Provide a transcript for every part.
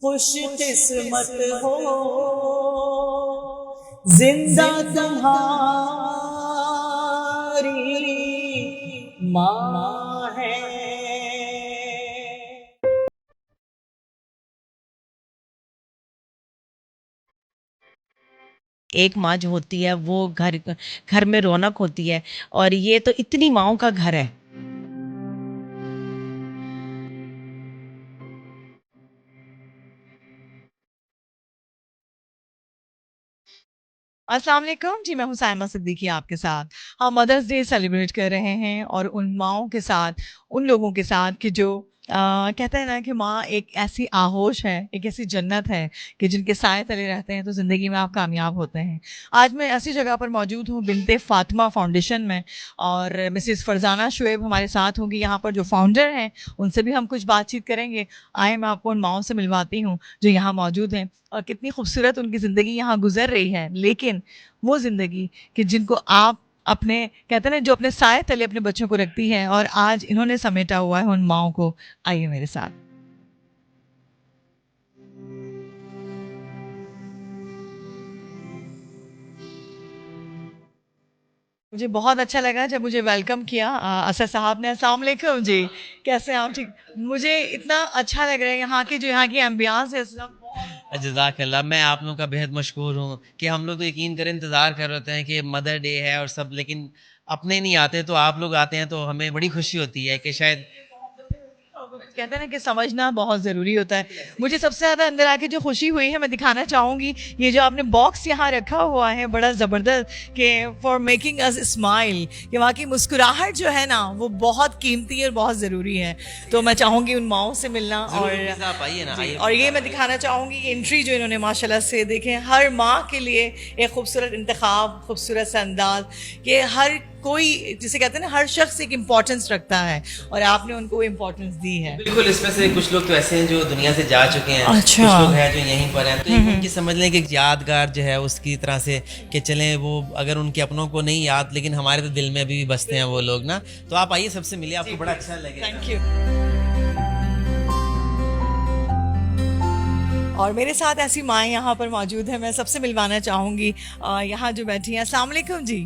خوش قسمت ہو زندہ تمہاری ماں ہے. ایک ماں جو ہوتی ہے وہ گھر میں رونق ہوتی ہے، اور یہ تو اتنی ماؤں کا گھر ہے. السلام علیکم جی، میں حسینہ صدیقی آپ کے ساتھ. ہم مدرس ڈے سیلیبریٹ کر رہے ہیں، اور ان ماؤں کے ساتھ، ان لوگوں کے ساتھ کہ جو کہتے ہیں نا کہ ماں ایک ایسی آغوش ہے، ایک ایسی جنت ہے کہ جن کے سائے تلے رہتے ہیں تو زندگی میں آپ کامیاب ہوتے ہیں. آج میں ایسی جگہ پر موجود ہوں، بنت فاطمہ فاؤنڈیشن میں، اور مسز فرزانہ شعیب ہمارے ساتھ ہوں گی. یہاں پر جو فاؤنڈر ہیں ان سے بھی ہم کچھ بات چیت کریں گے. آئے میں آپ کو ان ماؤں سے ملواتی ہوں جو یہاں موجود ہیں، اور کتنی خوبصورت ان کی زندگی یہاں گزر رہی ہے. لیکن وہ زندگی کہ جن کو آپ اپنے کہتے ہیں جو اپنے سائے تلے اپنے بچوں کو رکھتی ہے، اور آج انہوں نے سمیٹا ہوا ہے ان ماؤں کو. آئیے میرے ساتھ. مجھے بہت اچھا لگا جب مجھے ویلکم کیا اسد صاحب نے. السلام علیکم جی، کیسے ہیں آپ؟ ٹھیک. مجھے اتنا اچھا لگ رہا ہے یہاں کی ایمبیانس ہے سب. جزاک اللہ. میں آپ لوگوں کا بہت مشکور ہوں کہ ہم لوگ تو یقین کریں انتظار کر رہے ہوتے ہیں کہ مدر ڈے ہے اور سب، لیکن اپنے نہیں آتے تو آپ لوگ آتے ہیں تو ہمیں بڑی خوشی ہوتی ہے کہ شاید کہتے ہیں نا کہ سمجھنا بہت ضروری ہوتا ہے. مجھے سب سے زیادہ اندر آ کے جو خوشی ہوئی ہے میں دکھانا چاہوں گی. یہ جو آپ نے باکس یہاں رکھا ہوا ہے بڑا زبردست، کہ فار میکنگ اس اسمائل، کہ واقعی مسکراہٹ جو ہے نا وہ بہت قیمتی اور بہت ضروری ہے. تو میں چاہوں گی ان ماؤں سے ملنا، اور آپ آئیے نا، آئیے. اور یہ میں دکھانا چاہوں گی انٹری جو انہوں نے ماشاءاللہ سے دیکھیں. ہر ماں کے لیے ایک خوبصورت انتخاب، خوبصورت سا انداز، کہ ہر کوئی جسے کہتے ہیں نا ہر شخص ایک امپورٹنس رکھتا ہے، اور آپ نے ان کو امپورٹنس دی ہے. بالکل. اس میں سے کچھ لوگ تو ایسے ہیں جو دنیا سے جا چکے ہیں، اچھا. کچھ لوگ ہیں جو یہیں پر ہیں، تو ان کی سمجھ لیں کہ ایک یادگار جو ہے اس کی طرح سے کہ چلیں وہ اگر ان کے اپنوں کو نہیں یاد، لیکن ہمارے تو دل میں ابھی بھی بستے ہیں وہ لوگ نا. تو آپ آئیے، سب سے ملیے، آپ کو بڑا اچھا لگے. Thank you. اور میرے ساتھ ایسی مائیں یہاں پر موجود ہیں، میں سب سے ملوانا چاہوں گی. یہاں جو بیٹھی ہیں، السلام علیکم جی،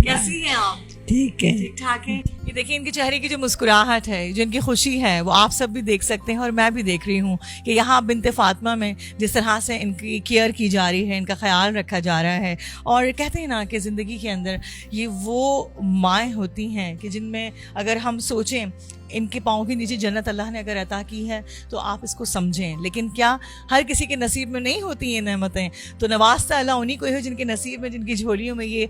کیسی ہیں آپ؟ ٹھیک ہے. ٹھیک ٹھاک ہے. یہ دیکھیں ان کے چہرے کی جو مسکراہٹ ہے، جو ان کی خوشی ہے، وہ آپ سب بھی دیکھ سکتے ہیں، اور میں بھی دیکھ رہی ہوں کہ یہاں بنت فاطمہ میں جس طرح سے ان کی کیئر کی جا رہی ہے، ان کا خیال رکھا جا رہا ہے. اور کہتے ہیں نا کہ زندگی کے اندر یہ وہ مائیں ہوتی ہیں کہ جن میں اگر ہم سوچیں ان کے پاؤں کے نیچے جنت اللہ نے اگر عطا کی ہے تو آپ اس کو سمجھیں. لیکن کیا ہر کسی کے نصیب میں نہیں ہوتی یہ نعمتیں؟ تو نوازتا اللہ انہی کو ہی جن کے نصیب میں، جن کی جھولیوں میں یہ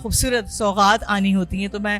خوبصورت سوغات آنی ہوتی ہیں. تو میں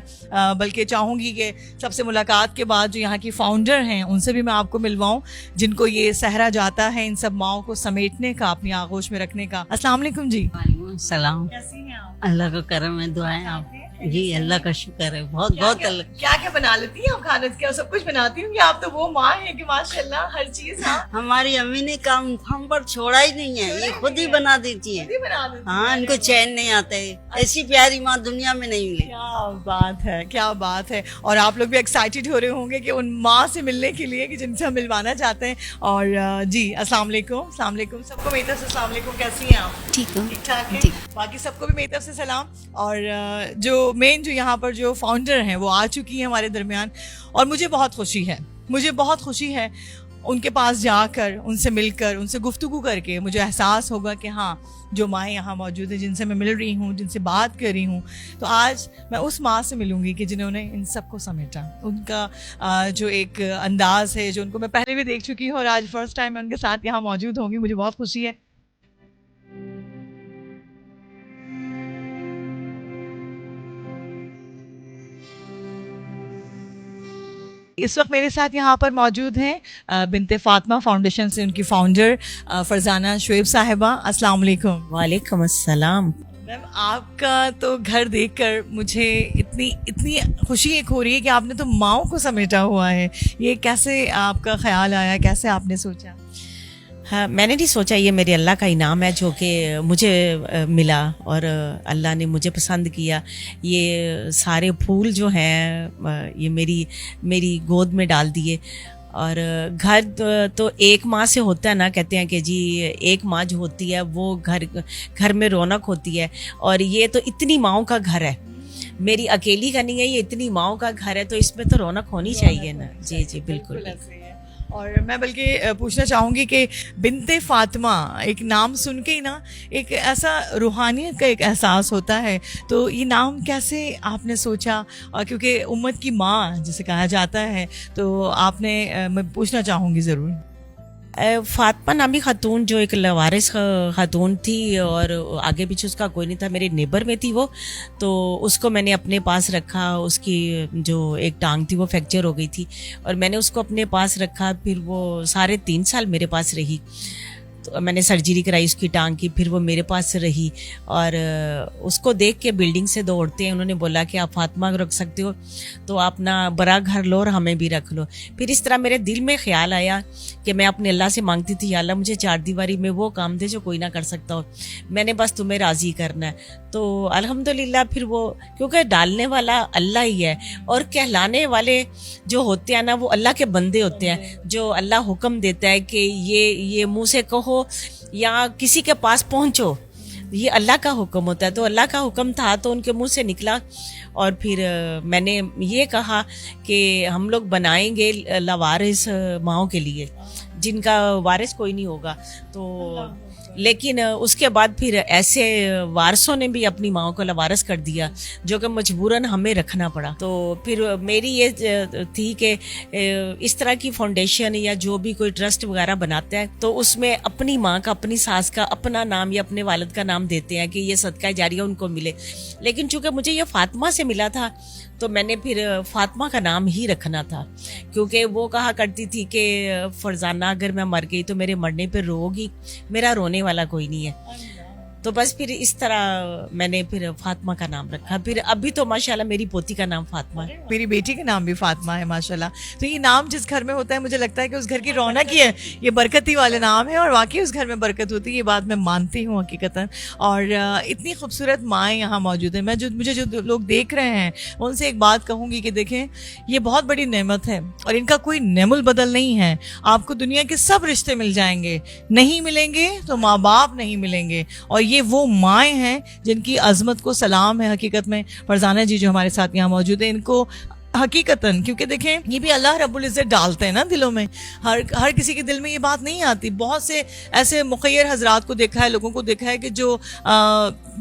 بلکہ چاہوں گی کہ سب سے ملاقات کے بعد جو یہاں کی فاؤنڈر ہیں ان سے بھی میں آپ کو ملواؤں، جن کو یہ صحرا جاتا ہے ان سب ماؤں کو سمیٹنے کا، اپنی آغوش میں رکھنے کا. السلام علیکم جی. وعلیکم السلام. کیسی ہیں آپ؟ اللہ کا کرم ہے، دعائیں آپ. جی اللہ کا شکر ہے، بہت بہت اللہ. کیا کیا بنا لیتی ہیں آپ کھانا؟ کیا سب کچھ بناتی ہوں؟ آپ تو وہ ماں ہیں کہ ماشاءاللہ ہر چیز. ہاں، ہماری امی نے کام ہم پر چھوڑا ہی نہیں ہے، یہ خود ہی بنا دیتی ہیں. بنا دیتی ہیں. ہاں، ان کو چین نہیں آتا ہے، ایسی پیاری ماں دنیا میں نہیں ملی. کیا بات ہے، کیا بات ہے. اور آپ لوگ بھی ایکسائٹیڈ ہو رہے ہوں گے کہ ان ماں سے ملنے کے لیے کہ جن سے ہم ملوانا چاہتے ہیں. اور جی السلام علیکم. السلام علیکم سب کو میری طرف سے. السلام علیکم، کیسی ہیں آپ؟ ٹھیک ہوں. ٹھیک ٹھاک ہے. باقی سب کو بھی میری طرف سے سلام. اور جو مین جو یہاں پر جو فاؤنڈر ہیں وہ آ چکی ہیں ہمارے درمیان، اور مجھے بہت خوشی ہے، مجھے بہت خوشی ہے ان کے پاس جا کر، ان سے مل کر، ان سے گفتگو کر کے مجھے احساس ہوگا کہ ہاں جو مائیں یہاں موجود ہیں، جن سے میں مل رہی ہوں، جن سے بات کر رہی ہوں، تو آج میں اس ماں سے ملوں گی کہ جنہوں نے ان سب کو سمیٹا. ان کا جو ایک انداز ہے جو ان کو میں پہلے بھی دیکھ چکی ہوں، اور آج فرسٹ ٹائم میں ان کے ساتھ یہاں موجود ہوں گی. مجھے بہت خوشی ہے. اس وقت میرے ساتھ یہاں پر موجود ہیں بنت فاطمہ فاؤنڈیشن سے ان کی فاؤنڈر فرزانہ شعیب صاحبہ. السلام علیکم. وعلیکم السلام. میم آپ کا تو گھر دیکھ کر مجھے اتنی خوشی ایک ہو رہی ہے کہ آپ نے تو ماؤں کو سمیٹا ہوا ہے. یہ کیسے آپ کا خیال آیا، کیسے آپ نے سوچا؟ हाँ, मैंने नहीं सोचा ये मेरे अल्लाह का इनाम है जो कि मुझे मिला और अल्लाह ने मुझे पसंद किया। ये सारे फूल जो हैं ये मेरी गोद में डाल दिए। और घर तो एक माँ से होता है ना, कहते हैं कि जी एक माँ जो होती है वो घर में रौनक होती है, और ये तो इतनी माँओं का घर है, मेरी अकेली का नहीं है, ये इतनी माँओं का घर है, तो इसमें तो रौनक होनी चाहिए ना। जी जी बिल्कुल। और मैं बल्कि पूछना चाहूँगी कि बिन्ते फातिमा एक नाम सुन के ही ना एक ऐसा रूहानियत का एक एहसास होता है, तो ये नाम कैसे आपने सोचा? और क्योंकि उम्मत की माँ जिसे कहा जाता है, तो आपने मैं पूछना चाहूँगी ज़रूर। फातिमा नामी खातून जो एक लवारिस खातून थी और आगे पीछे उसका कोई नहीं था, मेरे नेबर में थी वो, तो उसको मैंने अपने पास रखा। उसकी जो एक टांग थी वो फ्रैक्चर हो गई थी और मैंने उसको अपने पास रखा। फिर वो 3.5 साल मेरे पास रही, तो मैंने सर्जरी कराई उसकी टांग की, फिर वो मेरे पास रही। और उसको देख के बिल्डिंग से 2 औरतें, उन्होंने बोला कि आप फातिमा को रख सकते हो तो आप ना बड़ा घर लो और हमें भी रख लो। फिर इस तरह मेरे दिल में ख्याल आया कि मैं अपने अल्लाह से मांगती थी, या अल्लाह मुझे 4 दीवारी में वो काम दे जो कोई ना कर सकता हो, मैंने बस तुम्हें राज़ी करना है। तो अल्हम्दुलिल्लाह फिर वो, क्योंकि डालने वाला अल्लाह ही है और कहलाने वाले जो होते हैं ना वो अल्लाह के बंदे होते हैं, जो अल्लाह हुक्म देता है कि ये मुँह से कहो या किसी के पास पहुंचो, ये अल्लाह का हुक्म होता है। तो अल्लाह का हुक्म था तो उनके मुंह से निकला। और फिर मैंने ये कहा कि हम लोग बनाएंगे लवारिस माओं के लिए जिनका वारिस कोई नहीं होगा। तो लेकिन उसके बाद फिर ऐसे वारसों ने भी अपनी माओं को लवारिस कर दिया जो कि मजबूरन हमें रखना पड़ा। तो फिर मेरी ये थी कि इस तरह की फाउंडेशन या जो भी कोई ट्रस्ट वगैरह बनाता है तो उसमें अपनी माँ का, अपनी सास का, अपना नाम या अपने वालिद का नाम देते हैं कि ये सदका जारिया उनको मिले। लेकिन चूंकि मुझे ये फातिमा से मिला था तो मैंने फिर फातिमा का नाम ही रखना था, क्योंकि वो कहा करती थी कि फरजाना अगर मैं मर गई तो मेरे मरने पर रोगी, मेरा रोने वाला कोई नहीं है। तो बस फिर इस तरह मैंने फिर फातिमा का नाम रखा। फिर अभी तो माशाल्लाह मेरी पोती का नाम फातिमा है, मेरी बेटी का नाम भी फातिमा है माशाल्लाह। तो ये नाम जिस घर में होता है मुझे लगता है कि उस घर की रौनक ही है, ये बरकती वाले नाम है और वाकई उस घर में बरकत होती है, ये बात मैं मानती हूँ हकीकतन। और इतनी खूबसूरत माएँ यहाँ मौजूद हैं। मुझे जो लोग देख रहे हैं उनसे एक बात कहूँगी कि देखें ये बहुत बड़ी नेमत है और इनका कोई नेमुल बदल नहीं है। आपको दुनिया के सब रिश्ते मिल जाएंगे, नहीं मिलेंगे तो माँ बाप नहीं मिलेंगे, और ये वो माएँ हैं जिनकी अजमत को सलाम है। हकीकत में फरजाना जी जो हमारे साथ यहाँ मौजूद है, इनको हकीकतन, क्योंकि देखें ये भी अल्लाह रब्बुल इज़्ज़त डालते हैं ना दिलों में, हर किसी के दिल में ये बात नहीं आती। बहुत से ऐसे मुखय्यर हजरात को देखा है, लोगों को देखा है कि जो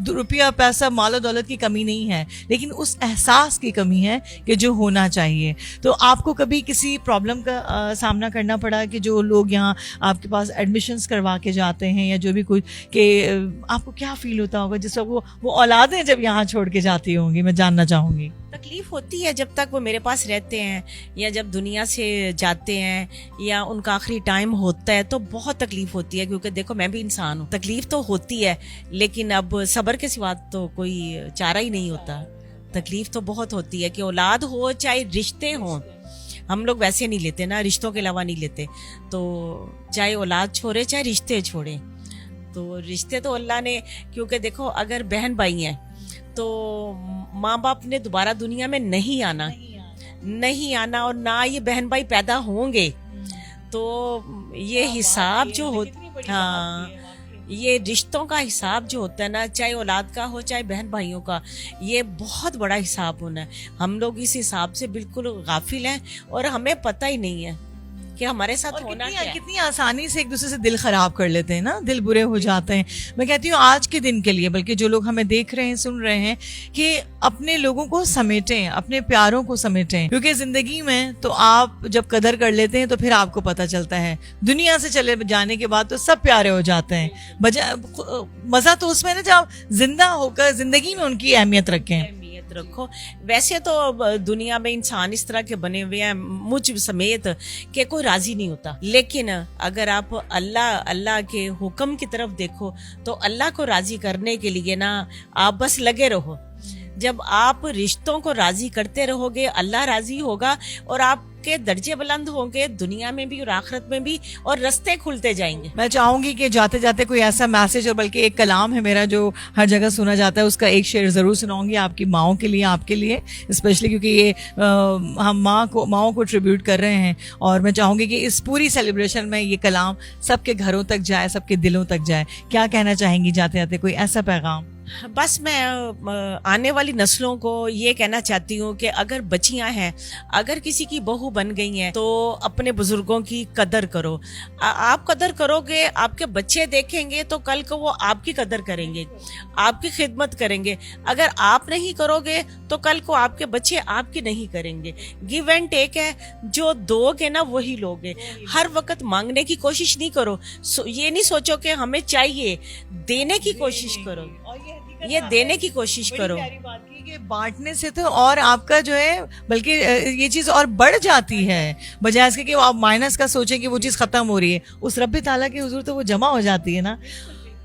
रुपया पैसा माल दौलत की कमी नहीं है, लेकिन उस एहसास की कमी है कि जो होना चाहिए। तो आपको कभी किसी प्रॉब्लम का सामना करना पड़ा कि जो लोग यहाँ आपके पास एडमिशन्स करवा के जाते हैं या जो भी कुछ, कि आपको क्या फील होता होगा जिस वक्त वो औलादें जब यहाँ छोड़ के जाती होंगी? मैं जानना चाहूँगी। तकलीफ होती है जब तक वो मेरे पास रहते हैं या जब दुनिया से जाते हैं या उनका आखिरी टाइम होता है तो बहुत तकलीफ होती है, क्योंकि देखो मैं भी इंसान हूँ, तकलीफ तो होती है लेकिन अब सब्र के सिवा तो कोई चारा ही नहीं होता। तकलीफ तो बहुत होती है कि औलाद हो चाहे रिश्ते हों, हम लोग वैसे नहीं लेते ना, रिश्तों के अलावा नहीं लेते। तो चाहे औलाद छोड़े चाहे रिश्ते छोड़े, तो रिश्ते तो अल्लाह ने, क्योंकि देखो अगर बहन भाई हैं तो माँ बाप ने दोबारा दुनिया में नहीं आना और ना ये बहन भाई पैदा होंगे। तो ये हिसाब जो हाँ, ये रिश्तों का हिसाब जो होता है ना, चाहे औलाद का हो चाहे बहन भाइयों का, ये बहुत बड़ा हिसाब होना है। हम लोग इस हिसाब से बिल्कुल गाफिल हैं और हमें पता ही नहीं है कि हमारे साथ होना क्या है। कितनी आसानी से एक दूसरे से दिल खराब कर लेते हैं ना, दिल बुरे हो जाते हैं। मैं कहती हूँ आज के दिन के लिए, बल्कि जो लोग हमें देख रहे हैं सुन रहे हैं, कि अपने लोगों को समेटें, अपने प्यारों को समेटें, क्योंकि जिंदगी में तो आप जब कदर कर लेते हैं तो फिर आपको पता चलता है, दुनिया से चले जाने के बाद तो सब प्यारे हो जाते हैं। मजा तो उसमें ना जब जिंदा होकर जिंदगी में उनकी अहमियत रखें, रखो। वैसे तो दुनिया में इंसान इस तरह के बने हुए हैं, मुझ समेत, कि कोई राजी नहीं होता। लेकिन अगर आप अल्लाह के हुक्म की तरफ देखो तो अल्लाह को राजी करने के लिए ना आप बस लगे रहो। जब आप रिश्तों को राजी करते रहोगे अल्लाह राजी होगा और आप आपके दर्जे बुलंद होंगे दुनिया में भी और आखिरत में भी, और रास्ते खुलते जाएंगे. मैं चाहूंगी कि जाते जाते कोई ऐसा मैसेज, और बल्कि एक कलाम है मेरा जो हर जगह सुना जाता है, उसका एक शेर ज़रूर सुनाऊंगी आपकी माओं के लिए, आपके लिए स्पेशली, क्योंकि ये हम माओं को ट्रिब्यूट कर रहे हैं. और मैं चाहूंगी कि इस पूरी सेलिब्रेशन में ये कलाम सबके घरों तक जाए, सबके दिलों तक जाए. क्या कहना चाहेंगी जाते जाते, कोई ऐसा पैगाम? बस मैं आने वाली नस्लों को ये कहना चाहती हूँ कि अगर बच्चियां हैं, अगर किसी की बहू बन गई हैं, तो अपने बुजुर्गों की कदर करो. आप कदर करोगे, आपके बच्चे देखेंगे तो कल को वो आपकी कदर करेंगे, आपकी खिदमत करेंगे. अगर आप नहीं करोगे तो कल को आपके बच्चे आपकी नहीं करेंगे. गिव एंड टेक है, जो दोगे ना वही लोगे. हर वक्त मांगने की कोशिश नहीं करो. ये नहीं सोचो कि हमें चाहिए, देने की कोशिश करो, ये देने की कोशिश करो. प्यारी बात की कि बांटने से तो और आपका जो है, बल्कि ये चीज और बढ़ जाती है, बजाय इसके कि आप माइनस का सोचें कि वो चीज खत्म हो रही है. उस रब्बे ताला के हुजूर तो वो जमा हो जाती है ना.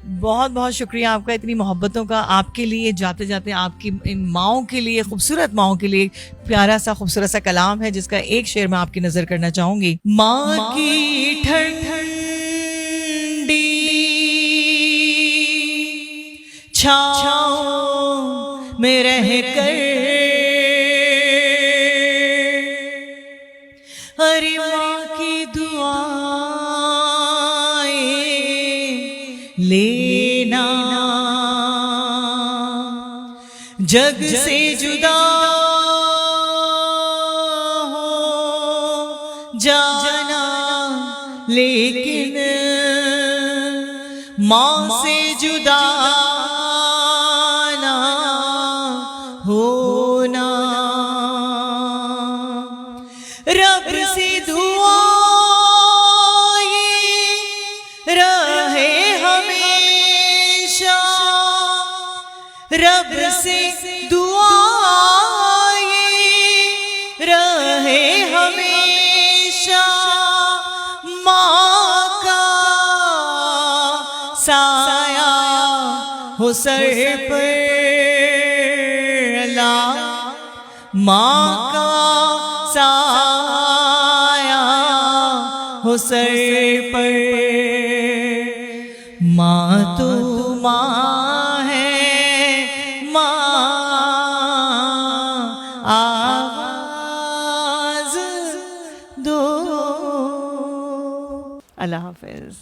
बहुत बहुत शुक्रिया आपका, इतनी मोहब्बतों का. आपके लिए जाते जाते आपकी इन माओं के लिए, खूबसूरत माओं के लिए प्यारा सा खूबसूरत सा कलाम है, जिसका एक शेर मैं आपकी नजर करना चाहूंगी. माँ की ठंडी छाँव में रह कर, अरे माँ की दुआएं लेना, जग से जुदा हो जाना, लेकिन माँ से जुदा होना. रब से दुआ रहे हमेशा, रब से दुआ रहे हमेशा, माँ का साया हो सर पर, माँ का साया हो सर पर. माँ तो माँ है, माँ आवाज दो. अल्लाह हाफिज.